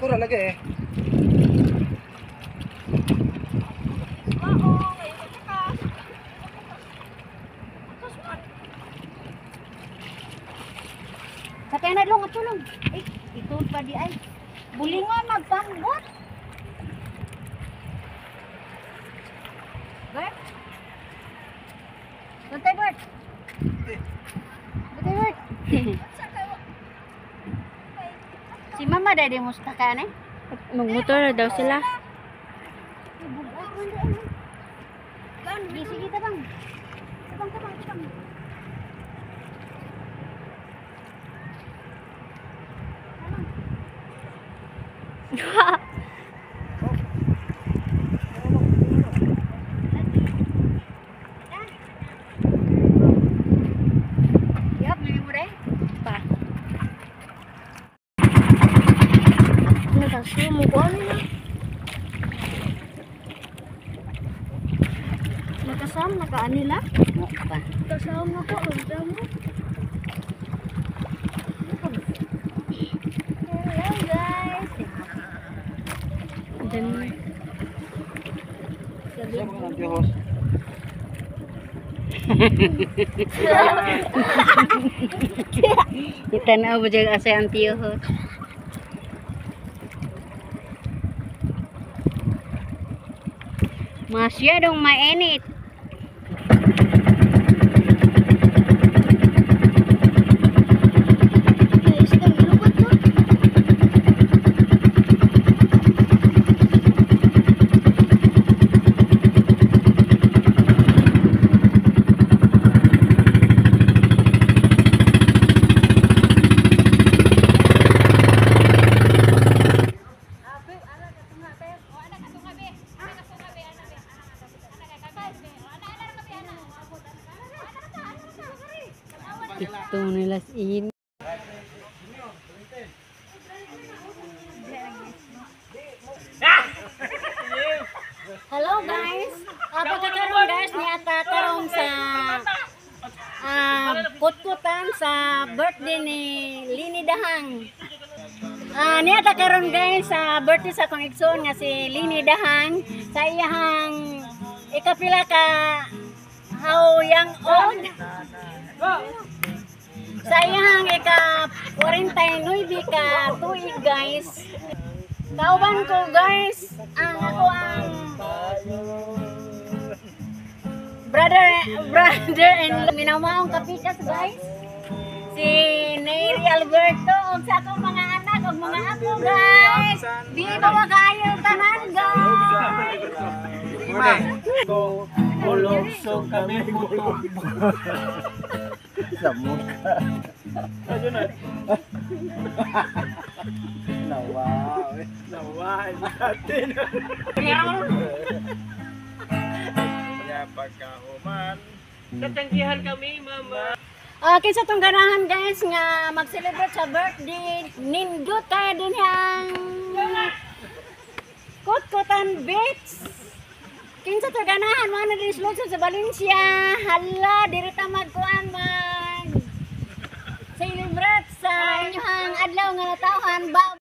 Ako lagi eh. Sakay na long atulong. Eh, ito pa di ay. Bulingon magpanggot. Bert? Bantay Bert. Bantay Bert. Si Mama dahil mo sa takan eh. Magmotor daw sila. Sige, sige, tabang. Tabang. Yup, minum mo rin. Pa. Nagkasumo ko ano na. Nakasam, nakaanila. Pa. Kasama ko, kasama. Hello guys. Dan Siya mga nantihos. itanaw ba dyan asa ang tiyo ho. Masyadong mainit. Ito nila in. Hello guys. Pagkakaroon guys ni ata karon sa kutkutan sa birthday ni Lini Dahang. Ni ata karon guys sa birthday sa kong igsoon nga si Lini Dahang sa iyang ikapila ka how young old. Sa iyang ika-49 ka tuig guys. Kauban ko guys, ako ang brother and minamaong kapikas guys. Si Neri Alberto ug sa akong mga anak ug mga apo guys. Di ba makayo tanan guys. Kulungsong kami gutom. Sa mukha. Ayun na. Nawawin natin. Kaya pagkahuman. Tatanggihan kami, mama. Kinsa tong ganahan guys nga mag-celebrate sa birthday. Nindot tayo din yang Kutkutan Beach. Kinsa tong ganahan mo na din sa Valencia. Hala, diri ta magkuan mag celebrate sa inyong adlaw nga natawhan ba